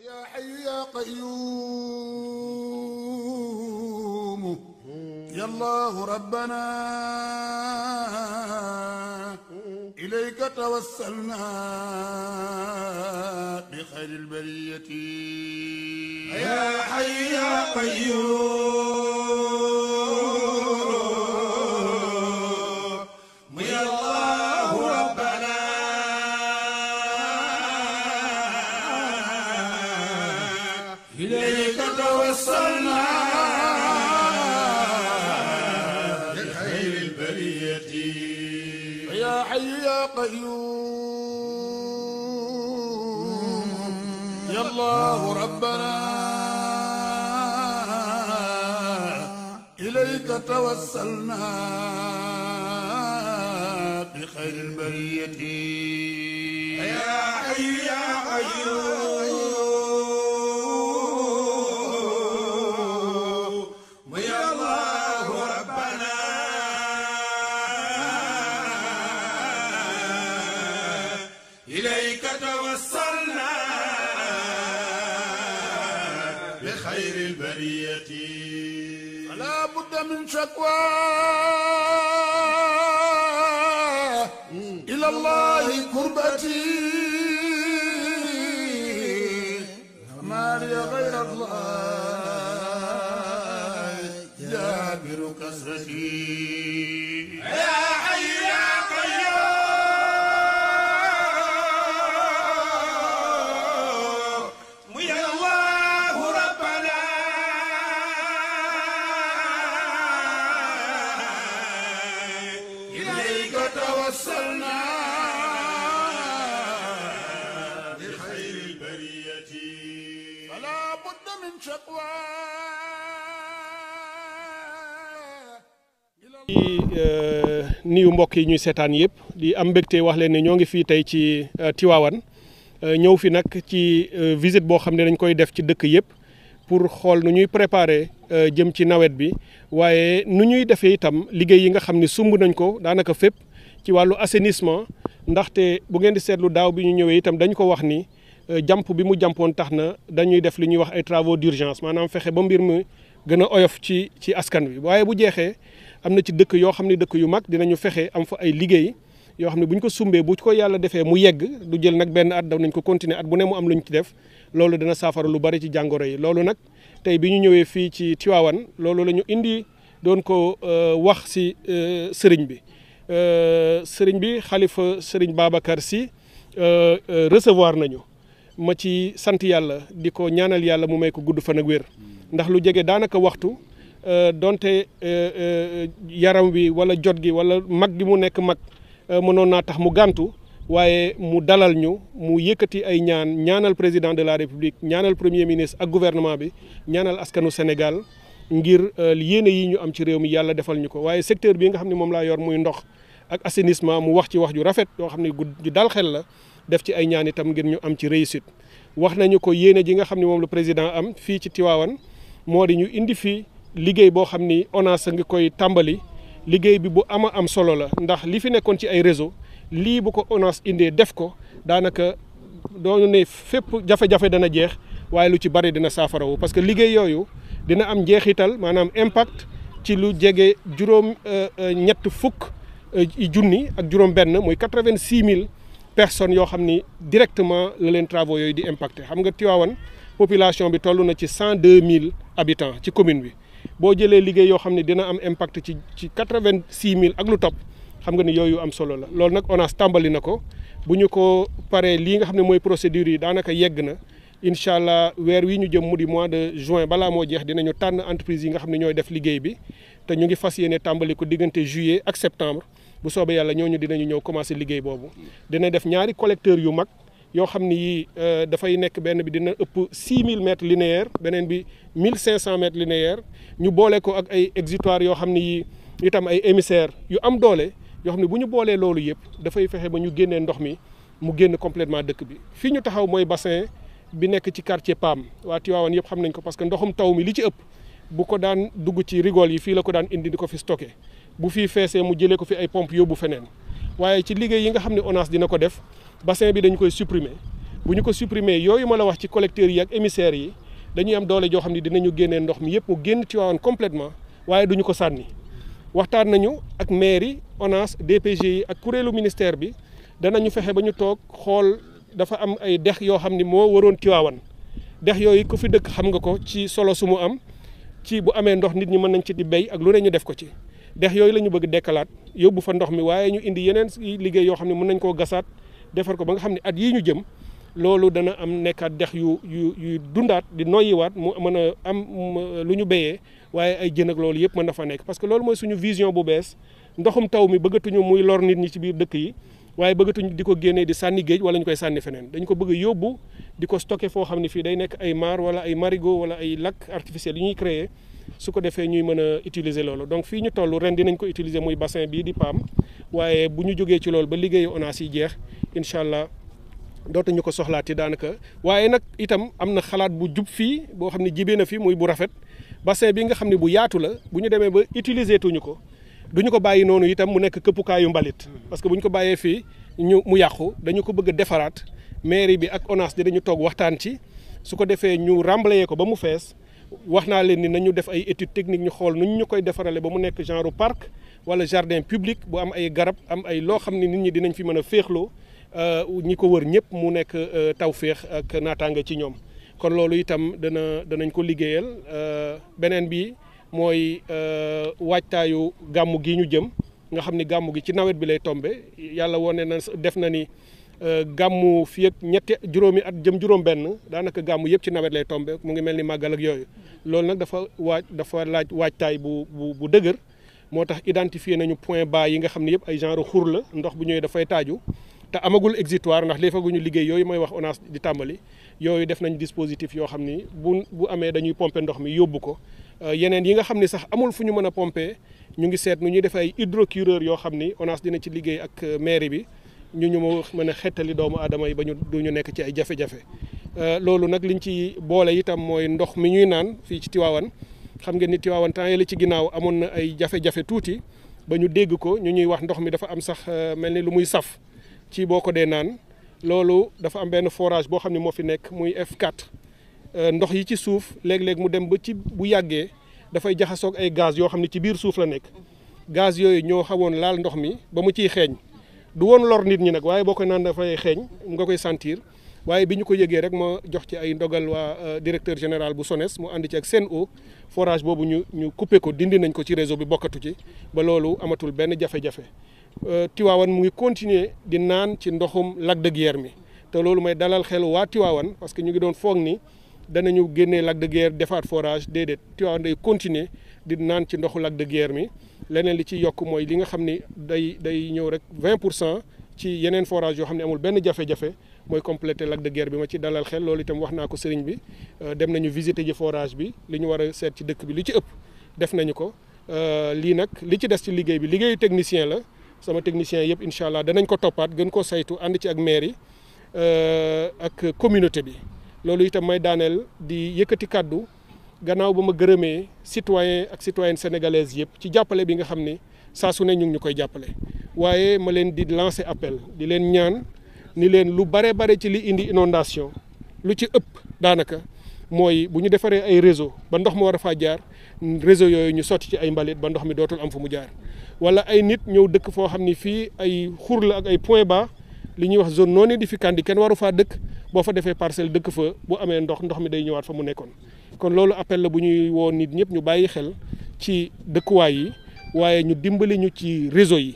يا حي يا قيوم يا الله ربنا إليك توسلنا بخير البرية يا حي يا قيوم يا الله ربنا إليك توسلنا بخير البرية يا حي يا قيوم يا الله ربنا إليك توسلنا بخير البرية يا حي يا قيوم يا الله ربنا إليك توسلنا بخير البرية فلا بد من شكوى إلى الله كربتي ما لي غير الله جابر كسرتي يا حي يا قيوم يا الله ربنا إليك توسلنا بخير البرية فلا بد من شكوى di nuyu mbokk yi ñuy seetaan yëpp di am mbégte wax leen ne ñoo ngi fii tey ci Tivaouane ñëw fi nag ci visite boo xam ne dañ koy def ci dëkk yëpp pour xool nu ñuy préparer jëm ci nawet bi waaye nu ñuy defee itam liggéey yi nga xam ne sumb nañ ko daanaka fépp ci wàllu assainissement ndaxte bu ngeen di seetlu daaw bi ñu ñëwee itam dañ ko wax ni jàmp bi mu jàmpoon tax na dañuy def li ñuy wax ay travaux d'urgence maanaam fexe ba mbir mi gën a oyof ci askan wi waaye bu jeexee am na ci dëkk yoo xam ne dëkk yu mag dinañu fexe am fa ay liggéey yoo xam ne bu ñu ko sumbee bu ko yàlla defee mu yegg du jël nag benn at daw nañ ko continuer at bu ne mu am lu ñu ci def loolu dina saafara lu bari ci jàngoro yi loolu nag tey bi ñu ñëwee fii ci Tivaouane loolu la ñu indi doon ko wax si sëriñ bi xalifa sëriñ Babacar Sy recevoir nañu ma ci sant yàlla di ko ñaanal yàlla mu may ko gudd fan ak wér ndax lu jege daanaka waxtu donte yaram wi wala jot gi wala mag gi mu nekk mag mënoon naa tax mu gàntu waaye mu dalal ñu mu yëkkati ay ñaanal président de la république ñaanal premier ministre ak gouvernement bi ñaanal askanu Sénégal ngir yéene yi ñu am ci réew mi yàlla defal ñu ko waaye secteur bi nga xam ne moom laa yor muy ndox ak assainissement mu wax ci wax ju rafet yoo xam ne ju dal xel la def ci ay ñaan itam ngir ñu am ci réussite wax nañu ko yéene ji nga xam ne moom la président am fii ci Tivaouane moo di ñu indi fii liggéey boo xam ni ONAS a ngi koy tàmbali liggéey bi bu am solo la ndax li fi nekkoon ci ay réseau lii bu ko ONAS indee def ko daanaka doonu ne fépp jafe-jafe dana jeex waaye lu ci bari dina saafarawu parce que liggéey yooyu dina am njeexital maanaam impact ci lu jege ñett fukk junni ak juróom benn muy 86 000 personnes yoo xam ni directement la leen travaux yooyu di impacté xam nga Tivaouane population bi toll na ci 102 000 habitants ci commune bi boo jëlee liggéey yoo xam ne dina am impact ci 86 000 ak lu topp xam nga ni yooyu am solo la loolu nag ONAS tàmbali na ko bu ñu ko paree lii nga xam ne mooy procédure yi daanaka yegg na incha allah weer wi ñu jëm mu di mois de juin balaa moo jeex dinañu tànn entreprise yi nga xam ne ñooy def liggéey bi te ñu ngi fas yéene tàmbali ko diggante juillet ak septembre bu soobee yàlla ñooñu dinañu ñëw commencé liggéey boobu dina def ñaari collecteurs yu mag yoo xam ni yii dafay nekk benn bi dina ëpp 6000 mètres linéaires beneen bi 1500 mètres linéaires ñu boole ko ak ay exutoires yoo xam ni yii itam ay émissaires yu am doole yoo xam ne bu ñu boolee loolu yëpp dafay fexe ba ñu génnee ndox mi mu génn complètement dëkk bi fii ñu taxaw mooy bassin bi nekk ci quartier PAM waa Tivaouane yëpp xam nañ ko parce que ndoxum taw mi li ci ëpp bu ko daan dugg ci rigole yi fii la ko daan indi di ko fi stocké bu fii feesee mu jëlee ko fi ay pompe yóbbu feneen waaye ci liggéey yi nga xam ne ONAS dina ko def bassin bi dañu koy supprimer bu ñu ko supprimer yooyu ma la wax ci collecteurs yi ak émissaires yi dañuy am doole joo xam ne dinañu génnee ndox mi yëpp mu génn Tivaouane complètement waaye duñu ko sànni waxtaan nañu ak maire yi ONAS DPG yi ak kuréelu ministère bi danañu fexe ba ñu toog xool dafa am ay dex yoo xam ni moo waroon Tivaouane dex yooyu ku fi dëkk xam nga ko ci solo su mu am ci bu amee ndox nit ñi mën nañ ci di béy ak lu ne ñu def ko ci dex yooyu la ñu bëgg dekkalaat yóbbu fa ndox mi waaye ñu indi yeneen liggéey yoo xam ne mën nañ koo gasaat defar ko ba nga xam ne at yii ñu jëm loolu dana am nekkaat dex yu dundaat di noyyiwaat mu mën a am lu ñu béyee waaye ay jën ak loolu yëpp mën na fa nekk parce que loolu mooy suñu vision bu bees ndoxum taw mi bëggatuñu muy lor nit ñi ci biir dëkk yi waaye bëggatuñu di ko génnee di sànni géej wala ñu koy sànni feneen dañ ko bëgg a yóbbu di ko stocké foo xam ne fii day nekk ay maar wala ay marigot wala ay lac artificiel yu ñuy créer su ko defee ñuy mën a utiliser loolu donc fii ñu toll ren dinañ ko utiliser muy bassin bii di PAM waaye bu ñu jógee ci loolu ba liggéeyu ONAS yi jeex incha allah dootuñu ko soxlaati daanaka waaye nag itam am na xalaat bu jub fii boo xam ne jibee na fi muy bu rafet bassin bi nga xam ne bu yaatu la bu ñu demee ba utiliser tuñu ko duñu ko bàyyi noonu itam mu nekk këppukaayu mbalit parce que bu ñu ko bàyyee fii mu yàqu dañu ko bëgg a defaraat mairie bi ak ONAS dinañu toog waxtaan ci su ko defee ñu remblayer ko ba mu fees wax naa leen ni nañu def ay études techniques ñu xool nu ñu koy defarale ba mu nekk genre parc wala jardin public bu am ay garab am ay loo xam ne nit ñi dinañ fi mën a féexloo ñi ko wër ñëpp mu nekk tawféex ak naataange ci ñoom kon loolu itam danañ ko liggéeyal beneen bi mooy waajtaayu gàmmu gi ñu jëm nga xam ni gàmmu gi ci nawet bi lay tombe yàlla wone na def na ni gàmmu fii ak juróomi at jëm juróom-benn daanaka gàmmu yëpp ci nawet lay tombe mu ngi mel ni màggal ak yooyu loolu nag dafa laaj waajtaay bu dëgër moo tax identifier nañu point bas yi nga xam ne yëpp ay genre xur la ndox bu ñëwee dafay taaju te amagul exutoire ndax léefaguñu liggéey yooyu mooy wax ONAS di tàmbali yooyu def nañ dispositif yoo xam ni bu amee dañuy pomper ndox mi yóbbu ko yeneen yi nga xam ni sax amul fu ñu mën a pomper ñu ngi seet nu ñuy def ay hydrocureur yoo xam ni ONAS dina ci liggéey ak mairie bi ñu mën a xettali doomu aadama yi ba duñu nekk ci ay jafe-jafe loolu nag liñ ci boole itam mooy ndox mi ñuy naan fii ci Tivaouane xam ngeen ni Tivaouane temps yële ci ginnaaw amoon na ay jafe-jafe tuuti ba ñu dégg ko ñu ñuy wax ndox mi dafa am sax mel ni lu muy saf ci boo ko dee naan loolu dafa am benn forage boo xam ne moo fi nekk muy F4 ndox yi ci suuf léeg-léeg mu dem ba ci bu yàggee dafay jaxasoog ay gaz yoo xam ne ci biir suuf la nekk gaz yooyu ñoo xawoon laal ndox mi ba mu ciy xeeñ du woon lor nit ñi nag waaye boo koy naan dafay xeeñ nga koy sentir waaye bi ñu ko yëgee rek ma jox ci ay ndogal waa directeur général bu SONES mu ànd ci ak Sen'Eau forage boobu ñu coupé ko dindi nañ ko ci réseau bi bokkatu ci ba loolu amatul benn jafe-jafe Tivaouane mu ngi continuer di naan ci ndoxum lac de Guiers mi te loolu may dalal xelu waa Tivaouane parce que ñu ngi doon foog ni danañu génnee lac de Guiers defaat forage déedéet Tivaouane day continuer di naan ci ndoxu lac de Guiers mi leneen li ci yokk mooy li nga xam ni day ñëw rek 20% ci yeneen forage yoo xam ne amul benn jafe-jafe mooy compléter lac de Guiers bi ma ci dalal xel loolu itam wax naa ko sëriñ bi dem nañu visiter ji forage bi li ñu war a seet ci dëkk bi li ci ëpp def nañu ko lii nag li ci des ci liggéey bi liggéeyu technicien la sama technicien yëpp incha allah danañ ko toppaat gën ko saytu ànd ci ak maire yi ak communauté bi loolu itam may daaneel di yëkkati kàddu gannaaw ba ma gërëmee citoyen ak citoyenne sénégalaise yëpp ci jàppale bi nga xam ni saa su ne ñu ngi ñu koy jàppale waaye ma leen di lancer appel di leen ñaan ni leen lu bare ci li indi inondation lu ci ëpp daanaka mooy bu ñu defaree ay réseau ba ndox mi war a faa jaar réseau yooyu ñu sotti ci ay mbalit ba ndox mi dootul am fu mu jaar wala ay nit ñëw dëkk foo xam ni fii ay xur la ak ay point bas li ñuy wax zone non aedificandi kenn waru faa dëkk boo fa defee parcelle dëkk fa bu amee ndox mi day ñëwaat fa mu nekkoon kon loolu appel la bu ñuy woo nit ñëpp ñu bàyyi xel ci dëkkuwaay yi waaye ñu dimbali ñu ci réseau yi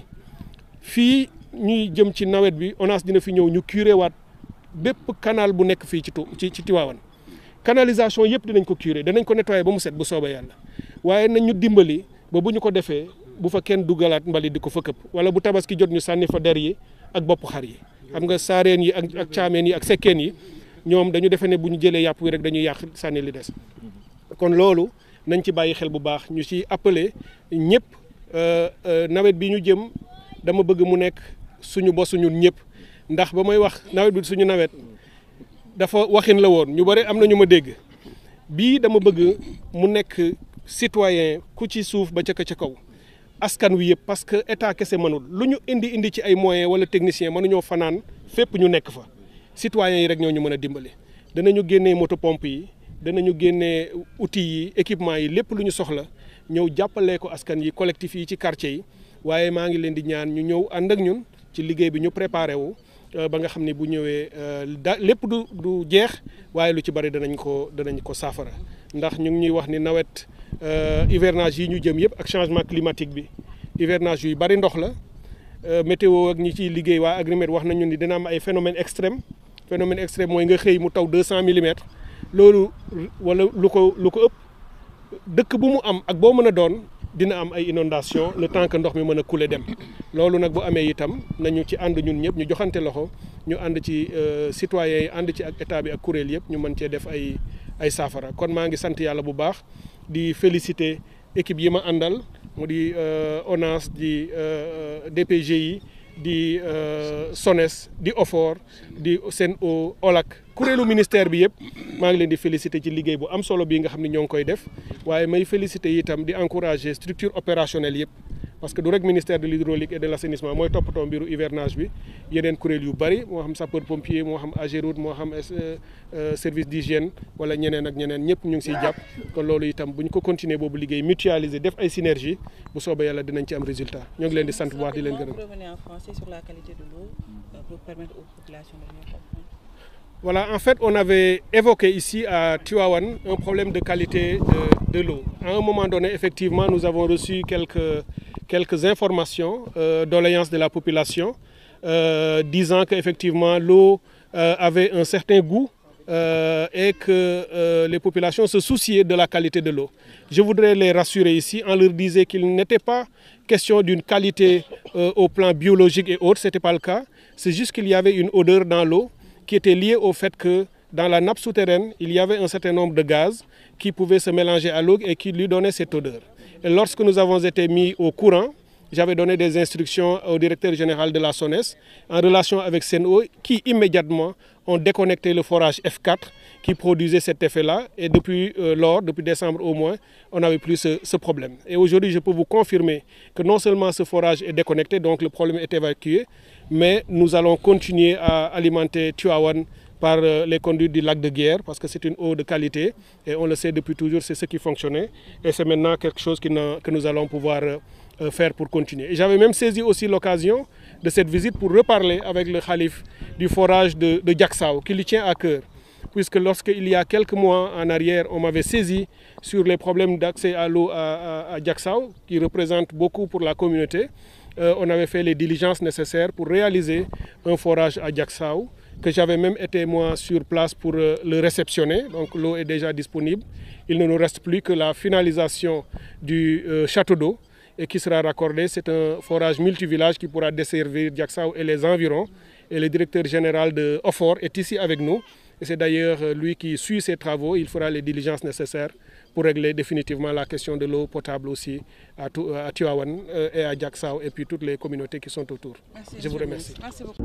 fii ñuy jëm ci nawet bi ONAS dina fi ñëw ñu curé waat bépp canal bu nekk fii ci Tivaouane canalisation yëpp dinañ ko curé danañ ko nettoyé ba mu set bu soobee yàlla waaye nañ ñu dimbali ba bu ñu ko defee bu fa kenn dugalaat mbali di ko fa këpp wala bu tabaski jot ñu sànni fa der yi ak bopp xar yi xam nga saareen yi ak caameen yi ak sekkeen yi ñoom dañu defe ne bu ñu jëlee yàpp wi rek dañuy yàq sànni li des kon loolu nañ ci bàyyi xel bu baax ñu ci appelé ñëpp nawet bi ñu jëm dama bëgg mu nekk suñu bosu ñun ñëpp ndax ba may wax nawet bi suñu nawet dafa waxin la woon ñu bari am na ñu ma dégg bii dama bëgg mu nekk citoyen ku ci suuf ba ca kaw askan wi yëpp parce que état kese mënul lu ñu indi ci ay moyens wala technicien mënuñoo fanaan fépp ñu nekk fa citoyens yi rek ñoo ñu mën a dimbali. danañu génnee moto pompe yi danañu génnee outils yi équipement yi lépp lu ñu soxla ñëw jàppalee ko askan yi collectif yi ci quartier yi waaye maa ngi leen di ñaan ñu ñëw ànd ak ñun ci liggéey bi ñu préparé wu ba nga xam ne bu ñëwee lépp du jeex waaye lu ci bari danañ ko saafara ndax ñu ngi ñuy wax ni nawet hivernage yi ñu jëm yëpp ak changement climatique bi hivernage yu bari ndox la météo ak ñi ciy liggéey waa Agrimet wax nañu ni dina am ay phénomène extrême mooy nga xëy mu taw 200 millimètres loolu wala lu ko ëpp dëkk bu mu am ak boo mën a doon dina am ay inondation le temps que ndox mi mën a couler dem loolu nag bu amee itam nañu ci ànd ñun ñëpp ñu joxante loxo ñu ànd ci citoyens yi ànd ci ak état bi ak kuréel yëpp ñu mën cee def ay saafara kon maa ngi sant yàlla bu baax di féliciter équipe yi ma àndal mu di ONAS di DPGI di SONES di OFOR di SEN'EAU OLAC kuréelu ministère bi yëpp maa ngi leen di féliciter ci liggéey bu am solo bii nga xam ne ñoo ngi koy def waaye may féliciter itam di encourager structure opérationnelle yëpp parce que du rek ministère de l'hydraulique et de l'assainissement mooy toppatoo mbiru hivernage bi yeneen kuréel yu bari moo xam sapeur pompier moo xam AGEROUTE moo xam service d'hygiène wala ñeneen ak ñeneen ñëpp ñu ngi siy jàpp kon loolu itam bu ñu ko continuer boobu liggéey mutualiser def ay synergie bu soobee yàlla dinañ ci am résultat ñoo ngi leen di sant bu baax di leen gërëm. Voilà, en fait, on avait évoqué ici à Tivaouane un problème de qualité de l'eau. À un moment donné, effectivement, nous avons reçu quelques informations doléances de la population disant qu'effectivement l'eau avait un certain goût et que les populations se souciaient de la qualité de l'eau. Je voudrais les rassurer ici en leur disant qu'il n'était pas question d'une qualité au plan biologique et autres, ce n'était pas le cas. C'est juste qu'il y avait une odeur dans l'eau qui était lié au fait que dans la nappe souterraine, il y avait un certain nombre de gaz qui pouvaient se mélanger à l'eau et qui lui donnaient cette odeur. Et lorsque nous avons été mis au courant, j'avais donné des instructions au directeur général de la SONES en relation avec SEN'EAU qui immédiatement ont déconnecté le forage F4 qui produisait cet effet-là. Et depuis depuis décembre au moins, on n'avait plus ce problème. Et aujourd'hui, je peux vous confirmer que non seulement ce forage est déconnecté, donc le problème est évacué, mais nous allons continuer à alimenter Tivaouane par les conduites du lac de Guiers parce que c'est une eau de qualité et on le sait depuis toujours, c'est ce qui fonctionnait. Et c'est maintenant quelque chose que nous allons pouvoir faire pour continuer. Et j'avais même saisi aussi l'occasion de cette visite pour reparler avec le khalife du forage de Diacksao qui lui tient à cœur. Puisque lorsqu'il y a quelques mois en arrière, on m'avait saisi sur les problèmes d'accès à l'eau à Diacksao, qui représente beaucoup pour la communauté, on avait fait les diligences nécessaires pour réaliser un forage à Diacksao, que j'avais même été moi sur place pour le réceptionner. Donc l'eau est déjà disponible. Il ne nous reste plus que la finalisation du château d'eau et qui sera raccordé. C'est un forage multivillage qui pourra desservir Diacksao et les environs. Et le directeur général de OFOR est ici avec nous. Et c'est d'ailleurs lui qui suit ces travaux. Il fera les diligences nécessaires pour régler définitivement la question de l'eau potable aussi à Tivaouane et à Diacksao et puis toutes les communautés qui sont autour. Merci, je vous remercie. Merci beaucoup.